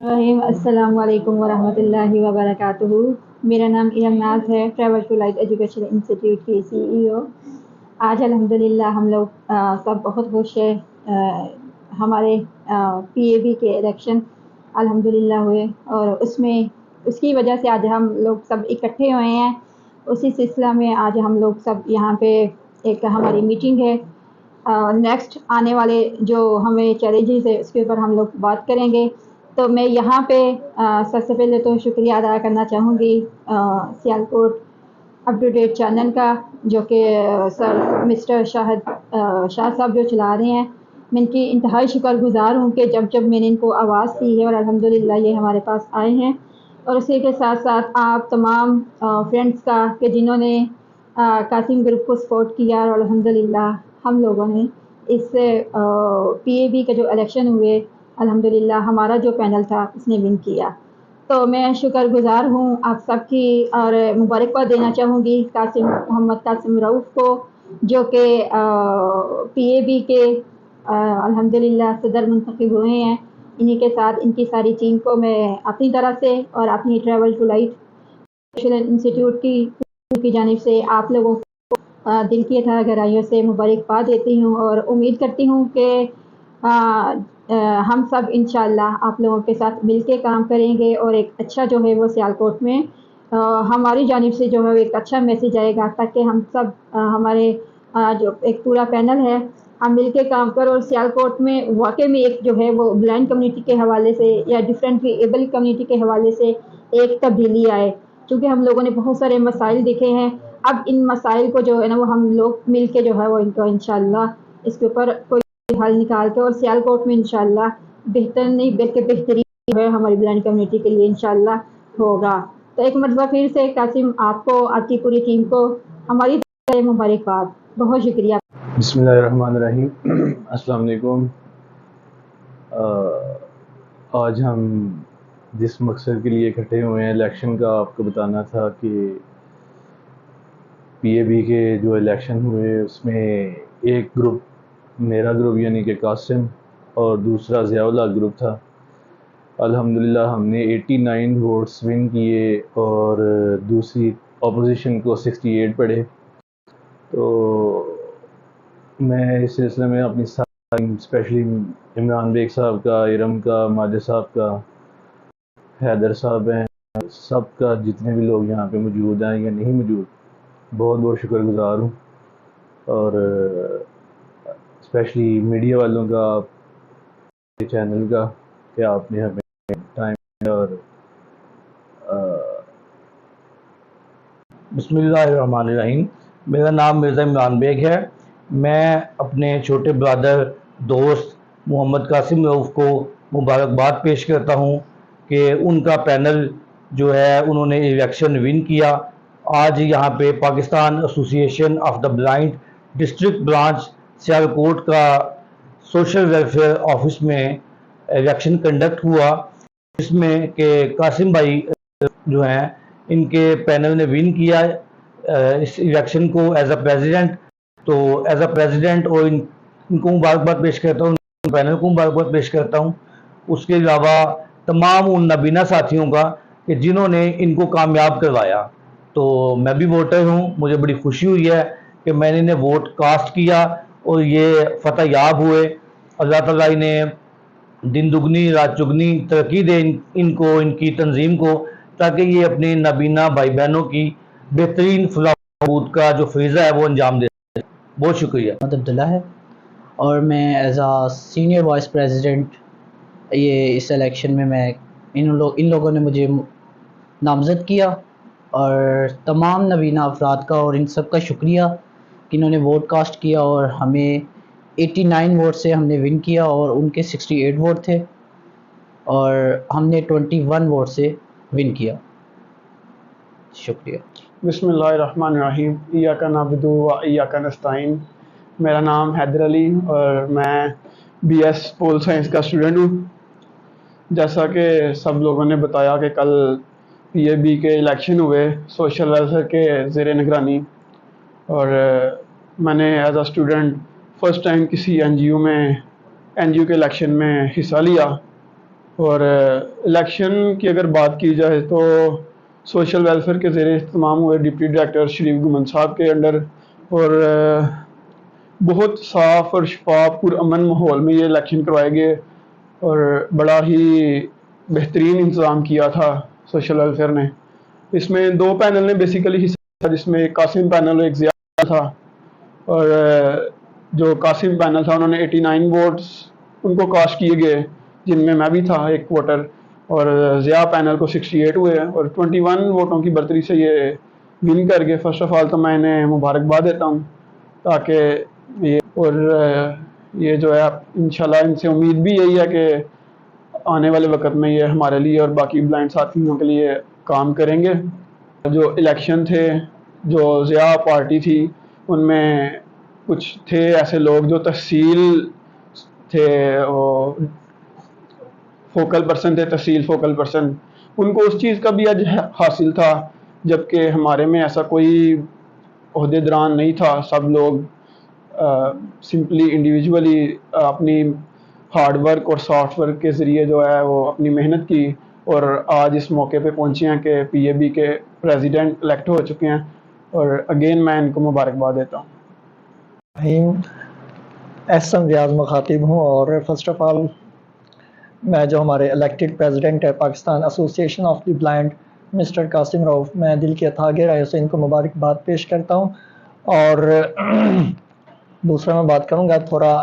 अस्सलाम वालेकुम वरहमतुल्लाहि वबरकातुहू। मेरा नाम इरम नाज है, travel to light education institute की सीईओ। आज अल्हम्दुलिल्लाह हम लोग सब बहुत खुश हैं। हमारे पीएबी के इलेक्शन अल्हम्दुलिल्लाह हुए और उसमें उसकी वजह से आज हम लोग सब इकट्ठे हुए हैं। उसी सिलसिला में आज हम लोग सब यहाँ पे एक हमारी मीटिंग है। नेक्स्ट आने वाले जो हमें चैलेंजेस है उसके ऊपर हम लोग बात करेंगे। तो मैं यहाँ पे सबसे पहले तो शुक्रिया अदा करना चाहूँगी Sialkot up to date channel का, जो कि सर मिस्टर शाह साहब जो चला रहे हैं। मैं इनकी इंतहाई शुक्रगुजार हूँ कि जब मैंने इनको आवाज़ दी है और अल्हम्दुलिल्लाह ये हमारे पास आए हैं। और उसी के साथ साथ आप तमाम फ्रेंड्स का कि जिन्होंने कासिम ग्रुप को सपोर्ट किया और अल्हम्दुलिल्लाह हम लोगों ने इस पीएबी के जो इलेक्शन हुए अल्हम्दुलिल्लाह हमारा जो पैनल था उसने विन किया। तो मैं शुक्रगुजार हूँ आप सबकी और मुबारकबाद देना चाहूँगी मोहम्मद कासिम रऊफ़ को, जो कि पीएबी के अल्हम्दुलिल्लाह सदर मुंतखब हुए हैं। इन्हीं के साथ इनकी सारी टीम को मैं अपनी तरफ से और अपनी ट्रैवल टू लाइट इंस्टीट्यूट की जानिब से आप लोगों दिल की तह गहराइयों से मुबारकबाद देती हूँ और उम्मीद करती हूँ कि हम सब इंशाअल्लाह आप लोगों के साथ मिल के काम करेंगे और एक अच्छा जो है वो सियालकोट में हमारी जानिब से जो है एक अच्छा मैसेज आएगा, ताकि हम सब हमारे जो एक पूरा पैनल है हम मिल के काम करें और सियालकोट में वाकई में एक जो है वो ब्लाइंड कम्युनिटी के हवाले से या डिफरेंटली एबल कम्युनिटी के हवाले से एक तब्दीली आए। क्योंकि हम लोगों ने बहुत सारे मसाइल देखे हैं। अब इन मसाइल को जो है ना वो हम लोग मिल के जो है वो इनको इंशाअल्लाह इसके ऊपर कोई हल निकाल के और सियालकोट में इंशाअल्लाह बेहतर नहीं बल्कि बेहतरीन जो है हमारी ब्लाइंड कम्युनिटी के लिए इंशाअल्लाह होगा। तो एक मरतबा फिर से कासिम आपको आपकी पूरी टीम को हमारी तरफ से मुबारकबाद। बहुत शुक्रिया। बिस्मिल्लाहिर्रहमानिर्रहीम। अस्सलाम वालेकुम। आज हम जिस मकसद के लिए इकट्ठे हुए हैं इलेक्शन का, आपको बताना था कि पीएबी के जो इलेक्शन हुए उसमें एक ग्रुप मेरा ग्रुप यानी कि कासिम और दूसरा ज़ियाउल्लाह ग्रुप था। अल्हम्दुलिल्लाह हमने 89 वोट्स विन किए और दूसरी अपोजिशन को 68 पड़े। तो मैं इस सिलसिले में अपनी स्पेशली इमरान बेग साहब का, इरम का, माजिद साहब का, हैदर साहब हैं, सब का जितने भी लोग यहाँ पे मौजूद हैं या नहीं मौजूद, बहुत बहुत शुक्रगुजार हूँ। और स्पेशली मीडिया वालों का, चैनल का, कि आपने हमें टाइम और बिस्मिल्लाहिर्रहमानिर्रहीम। मेरा नाम मिर्ज़ा इमरान बेग है। मैं अपने छोटे ब्रदर दोस्त मोहम्मद कासिम रऊफ़ को मुबारकबाद पेश करता हूँ कि उनका पैनल जो है उन्होंने इलेक्शन विन किया। आज यहाँ पे Pakistan association of the blind district branch Sialkot का सोशल वेलफेयर ऑफिस में इलेक्शन कंडक्ट हुआ, जिसमें कि कासिम भाई जो हैं इनके पैनल ने विन किया इस इलेक्शन को एज अ प्रेसिडेंट। तो एज अ प्रेसिडेंट और इनको मुबारकबाद पेश करता हूँ, पैनल को मुबारकबाद पेश करता हूँ। उसके अलावा तमाम उन नबीना साथियों का कि जिन्होंने इनको कामयाब करवाया। तो मैं भी वोटर हूँ, मुझे बड़ी खुशी हुई है कि मैंने इन्हें वोट कास्ट किया और ये फतह याब हुए। अल्लाह ताला इन्हें दिन दुगनी रात चुगनी तरक्की दे इनको, इनकी तंजीम को, ताकि ये अपने नबीना भाई बहनों की बेहतरीन फलाह का जो फरीज़ा है वो अंजाम दे। बहुत शुक्रिया। अब्दुल्ला है और मैं एज आ सीनियर वाइस प्रेसिडेंट ये इस इलेक्शन में मैं इन लोगों ने मुझे नामज़द किया और तमाम नबीना अफराद का और इन सब का शुक्रिया कि इन्होंने वोट कास्ट किया और हमें 89 वोट से हमने विन किया और उनके 68 वोट थे और हमने 21 वोट से विन किया। शुक्रिया। बिस्मिल्लाहिर्रहमानिर्रहीम। इय्याका नअबुदु व इय्याका नस्तईन। मेरा नाम हैदर अली और मैं बीएस पोल साइंस का स्टूडेंट हूँ। जैसा कि सब लोगों ने बताया कि कल पीएबी के इलेक्शन हुए सोशल वेलफेयर के ज़ेर निगरानी, और मैंने as a student first time किसी एनजीओ के इलेक्शन में हिस्सा लिया اور الیکشن کی اگر بات کی جائے تو سوشل ویلفیئر کے زیر اہتمام ہوئے ڈپٹی ڈائریکٹر شریف گمن صاحب کے انڈر، اور بہت صاف اور شفاف پرامن ماحول میں یہ الیکشن کروائے گئے، اور بڑا ہی بہترین انتظام کیا تھا سوشل ویلفیئر نے۔ اس میں 2 پینل نے بیسیکلی حصہ لیا، جس میں ایک قاسم پینل اور ایک ضیاء تھا، اور جو قاسم پینل تھا انہوں نے 89 ووٹس ان کو کاسٹ کیے گئے، جن میں بھی تھا ایک ووٹر، اور ضیاء پینل کو 68 ہوئے، اور 21 ووٹوں کی برتری سے یہ ون کر گئے۔ فرسٹ آف آل تو میں انہیں مبارکباد دیتا ہوں، تاکہ یہ جو ہے انشاءاللہ ان سے امید بھی یہی ہے کہ آنے والے وقت میں یہ ہمارے لیے اور باقی بلائنڈ ساتھیوں کے لیے کام کریں گے۔ جو الیکشن تھے، جو ضیاء پارٹی تھی، ان میں کچھ تھے ایسے لوگ جو تحصیل تھے، فوکل پرسن تھے، تحصیل فوکل پرسن، ان کو اس چیز کا بھی اجر حاصل تھا، جبکہ ہمارے میں ایسا کوئی عہدے دران نہیں تھا۔ سب لوگ سمپلی انڈیویجولی اپنی ہارڈ ورک اور سافٹ ورک کے ذریعے جو ہے وہ اپنی محنت کی، اور آج اس موقع پہ پہنچے ہیں کہ پی اے بی کے پریزیڈنٹ الیکٹ ہو چکے ہیں، اور اگین میں ان کو مبارکباد دیتا ہوں۔ ایس ایم ریاض مخاطب ہوں، اور فرسٹ آف آل میں جو ہمارے الیکٹڈ پریزیڈنٹ ہے Pakistan association of the blind mister Qasim Rauf, میں دل کی اتھاہ رائے سے ان کو مبارکباد پیش کرتا ہوں۔ اور دوسرا میں بات کروں گا تھوڑا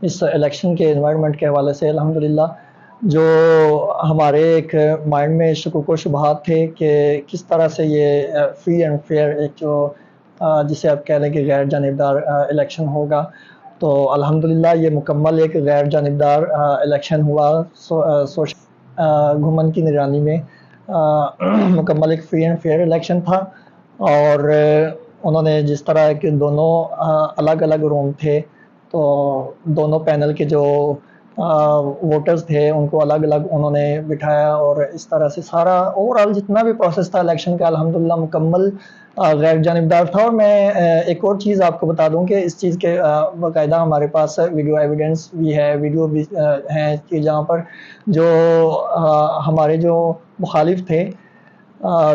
اس الیکشن کے انوائرمنٹ کے حوالے سے۔ الحمدللہ جو ہمارے ایک مائنڈ میں شکوک و شبہات تھے کہ کس طرح سے یہ فری اینڈ فیئر ایک جو جسے آپ کہہ لیں کہ غیر جانبدار الیکشن ہوگا، تو الحمدللہ یہ مکمل ایک غیر جانبدار الیکشن ہوا۔ گھمن کی نگرانی میں مکمل ایک فری اینڈ فیئر الیکشن تھا، اور انہوں نے جس طرح کہ دونوں الگ الگ روم تھے، تو دونوں پینل کے جو ووٹرز تھے ان کو الگ الگ انہوں نے بٹھایا، اور اس طرح سے سارا اوورآل جتنا بھی پروسیس تھا الیکشن کا الحمدللہ مکمل غیر جانبدار تھا۔ اور میں ایک اور چیز آپ کو بتا دوں کہ اس چیز کے باقاعدہ ہمارے پاس ویڈیو ایویڈنس بھی ہے، ویڈیو بھی ہیں کہ جہاں پر جو ہمارے جو مخالف تھے،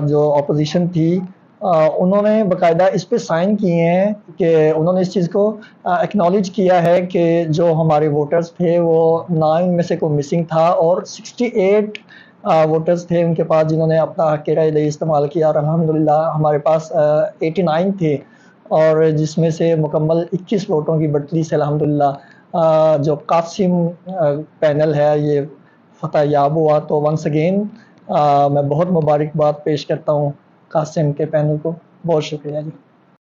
جو اپوزیشن تھی، انہوں نے باقاعدہ اس پہ سائن کیے ہیں کہ انہوں نے اس چیز کو ایکنالج کیا ہے کہ جو ہمارے ووٹرز تھے وہ 9 میں سے کوئی مسنگ تھا، اور 68 ووٹرز تھے ان کے پاس جنہوں نے اپنا حق رائے دہی استعمال کیا، اور الحمدللہ ہمارے پاس 89 تھے، اور جس میں سے مکمل 21 ووٹوں کی بڑھتری سے الحمدللہ جو قاسم پینل ہے یہ فتح یاب ہوا۔ تو ونس اگین میں بہت مبارکباد پیش کرتا ہوں قاسم کے پینل کو۔ بہت شکریہ جی۔